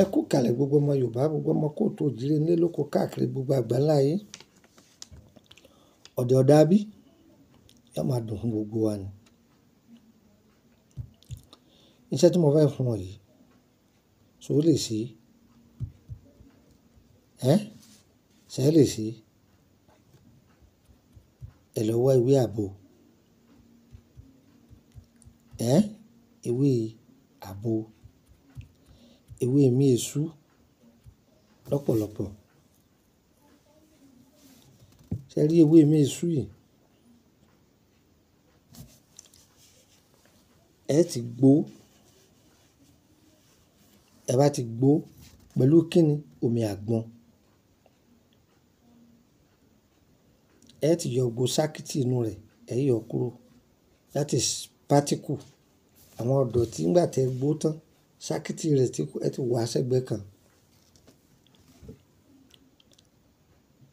Ẹ kú ìkàlẹ̀ gbogbo ọmọ Yorùbá, gbogbo ọmọ kóòtù òjíire nílé lóko káàkiri gbogbo àgbáńlá ayé. Ọ̀dẹ̀ ọ̀dà bí yóò máa dùn fún gbogbo wa ni. Iṣẹ́ tí mo fẹ́ fún ọ yìí, ṣé o lè ṣe? Ṣé ẹ lè ṣe? Ẹ lọ wá ìwé ààbò. Ìwé ààbò. Ìwé mi èṣú lọ́pọ̀lọpọ̀. Ṣé ẹ rí ìwé mi èṣú yìí? Ẹ ti gbó. Ẹ bá ti gbó pẹ̀lú kíni? Omi àgbọn. Ẹ ti yọ gbogbo sákìtì inú rẹ̀, ẹ yọ kúrò. That is particle. Àwọn ọ̀dọ̀ tí ń gbà tẹ gbó tán, sákìtì rẹ̀ tí ẹ ti wá sẹ́gbẹ̀ẹ́ kan.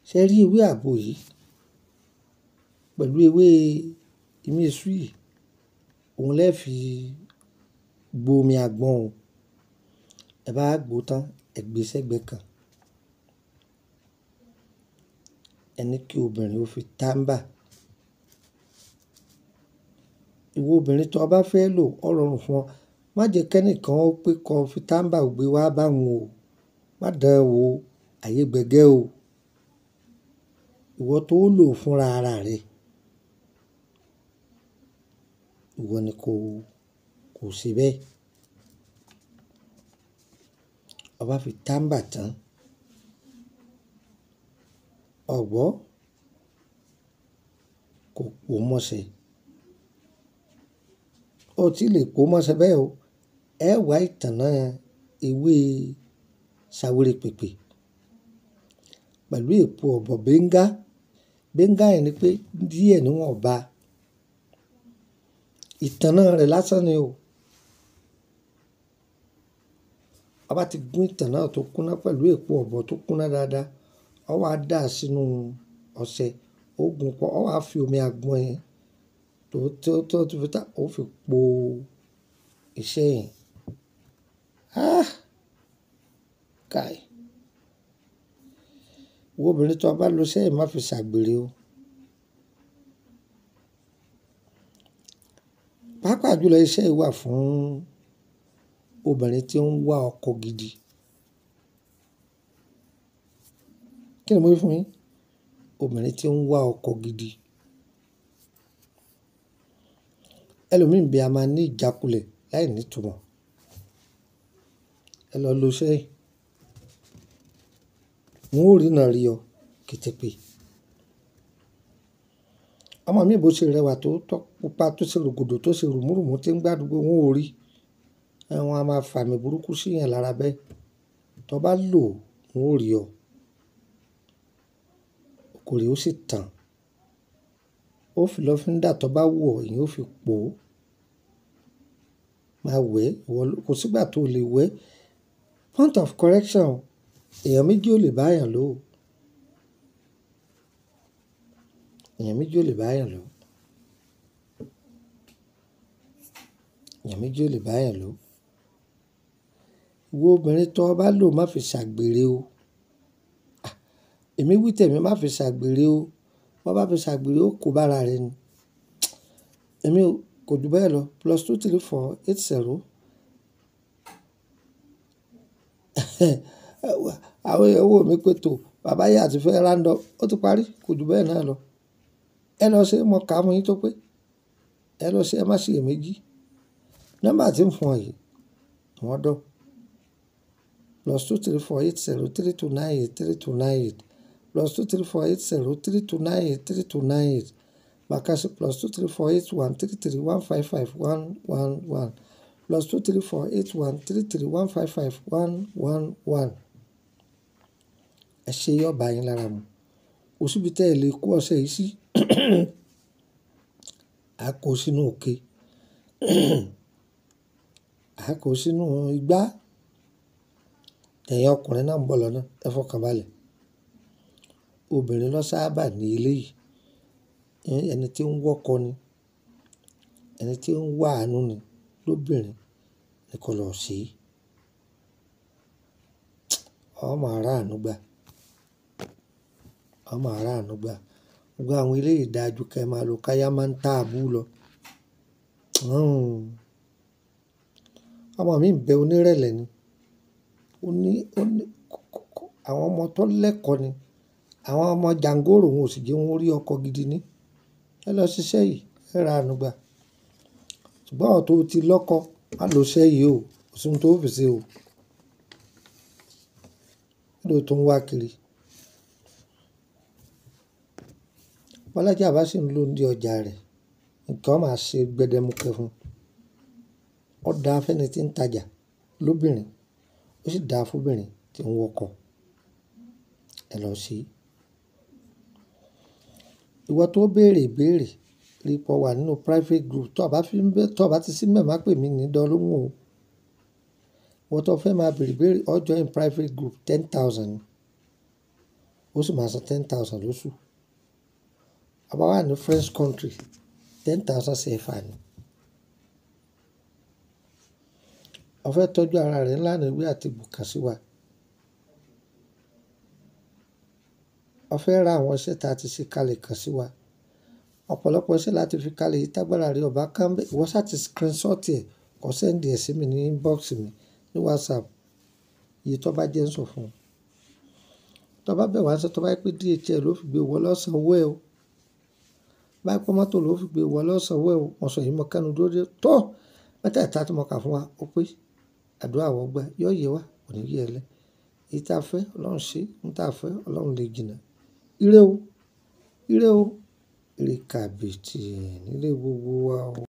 Ṣé ẹ rí ìwé ààbò yìí pẹ̀lú ìwé ìmí èṣú yìí? Òun lè fi gbo omi àgbọn o. Ẹ bá gbó tán, ẹ gbé sẹ́gbẹ̀ẹ́ kan. Ẹ ní kí obìnrin ó fi tàmbà. Ìwọ obìnrin tó bá fẹ́ lò, ó rọrùn fún ọ. Má jẹ́ kẹ́nìkan ó pé kó fi tàmbà gbé wá bá wọn o. Má dán wò ó, ayé gbẹgẹ́ o. Ìwọ tó lò fúnra ara rẹ. Ìwọ ni kò ṣe bẹ́ẹ̀. Ọ bá fi tàmbà tán. Ọ̀gbọ́ kò pò mọ́ṣẹ́. Ó ti lè pò mọ́ṣẹ́ bẹ́ẹ̀ o. Ẹ wá ìtànná ewé ṣàwérè pèpè pẹ̀lú èpo ọ̀bọ̀ bẹ́ńgá. Bẹ́ńgá yẹn ni pé díẹ̀ ni wọ́n bá. Ìtànná rẹ̀ lásán ni o. Ọ bá ti gún ìtànná tó kúnná pẹ̀lú èpo ọ̀bọ̀ tó kúnná dáadáa, ọ wá dà sínú ọṣẹ. Ó gun pọ̀, ọ wá fi omi àgbọn yẹn tó fi tà, ó fi po iṣẹ́ yẹn. Káì. Ìwọ obìnrin tó bá lo iṣẹ́ yìí má fi ṣàgbèrè o. Pàápàá jùlọ iṣẹ́ yìí wà fún obìnrin tí ń wá ọkọ gidi. Kí ni mo wí fún yín? Obìnrin tí ń wá ọkọ gidi. Ẹlòmíì bí a máa ní ìjákulẹ̀ láì ní ìtumọ̀. Ẹ lọ lo iṣẹ́ yìí. Wọn ò rí náà rí ọ kétépé. Ọmọ mi bó ṣe rẹwà tó pupa tó ṣe rògòdò tó ṣe rùmúrùmú tí ń gbádùgbò wọn ò rí. Wọn a máa fàmì burúkú sí yẹn lára bẹ́ẹ̀. Tó bá lò wọn ò rí ọ. Okòrí ó sì tàn. Ó fi lọ́fíndà tó bá wù ọ́, ìyẹn ó fi pò ó. Máa wẹ̀, kò sígbà tó lè wẹ̀. Point of correction, èèyàn méjì ò lè bá èèyàn lò. Èèyàn méjì ò lè bá èèyàn lò. Èèyàn méjì ò lè bá èèyàn lò. Ìwọ obìnrin tó bá lò má fi ṣàgbèrè o. Èmi wí tẹ̀mí má fi ṣàgbèrè o. Bó bá fi ṣàgbèrè ó kó bá ara rẹ ni. Èmi kò ju bẹ́ẹ̀ lọ. +23480. Àwọn èèyàn wò mí pé tó bàbá yìí àti fẹ́ rándọ̀. Ó ti parí, kò ju bẹ́ẹ̀ náà lọ. Ẹ lọ ṣe mọ̀ ká mú yín tó pé. Ẹ lọ ṣe, ẹ má ṣe iyèméjì. Nọ́mbà tí ń fún ọ yìí, wọ́n dọ̀. +2348032983298. +2348032983298. Bàkásí +2348133155111. +2348133155111. Ẹ ṣe yọ̀ bá yín lára mu. Kò síbi tẹ́ ẹ lè kó ọṣẹ yìí sí. A kó sínú òkè. A kó sínú igbá. Ẹ̀yin ọkùnrin náà ń bọ̀ lọ́nà, ẹ fọkàn balẹ̀. Obìnrin ló sábà ní ilé yìí. Ẹni tí ń wọ́kọ ni. Ẹni tí ń wá àánú ni lóbìnrin ni kó lọ ṣe. ọ máa ráàánú gbà, ọ máa ráàánú gbà. Gbogbo àwọn eléyìí dáa ju kí ẹ máa lo káyá máa ń tààbù lọ. Ọmọ mi ń bẹ onírẹ̀lẹ̀ ni. Àwọn ọmọ tó lẹ́kọ̀ọ́ ni. Àwọn ọmọ jàngórò wọn ò sì jẹ́ wọn rí ọkọ gidi ní. Ẹ lọ ṣiṣẹ́ yìí, ẹ ráàánú gbà. Ṣùgbọ́n ọ̀ tó ti lọ́kọ, má lo iṣẹ́ yìí o, kò sí ohun tó fi ṣe o. Kí ló tún wá kiri? Bọ́lájí bá sì ń lò ní ọjà rẹ̀, nǹkan máa ṣe gbẹdẹmukẹ fún un. Ó dáa fẹ́ni tí ń tajà lóbìnrin, ó sì dáa fúnbìnrin tí ń wọkọ̀. Ẹ lọ ṣe. Ìwọ tó béèrè ìbéèrè, rí pé o wà nínú private group. Tó bá ti sí ńbẹ̀ má pè mí ní dán lóhùn o. Ìwọ tó fẹ́ máa béèrè ìbéèrè, o join private group 10,000 ni. Ó sì máa san 10,000 lóṣù. A bá wà ní French country, 10,000 CFA ni. O fẹ́ tọ́jú ara rẹ ńlá ní ìwé àti bùkà sí wa. O fẹ́ ra àwọn iṣẹ́ tí a ti ṣe kalẹ̀ kàn sí wa. Ọ̀pọ̀lọpọ̀ iṣẹ́ láti fi kalẹ̀ yìí tágbára rẹ ọba kan bẹ́ẹ̀. Ìwọ ṣá ti screenshot ẹ̀, kó send ẹ̀ sí mi ní inbox mi ní WhatsApp. Iye tó bá jẹ́ ń sọ fún ọ. Tó bá bẹ̀ wá ṣe tó bá yẹ pé DHL ló fi gbé wọ lọ́sàn-án owó ẹ o. Bá yẹ pé mọ́tò ló fi gbé wọ lọ́sàn-án owó ẹ o. Mo sọ yìí mọ́ kẹ́nu dúró dé. Tó! Mẹ́tẹ̀ẹ̀ta tí mo kà fún wa, ó pé àdúrà wọ́ gbà. Yóò yé wa, kò ní yé ẹ lẹ́. Èyí tí a fẹ́, Ọlọ́run ṣe. Ohun tí a fẹ́, Ọlọ́run lè jìnnà. Ire o! Ire o! Ire kàbìtì nílé gbogbo wa o.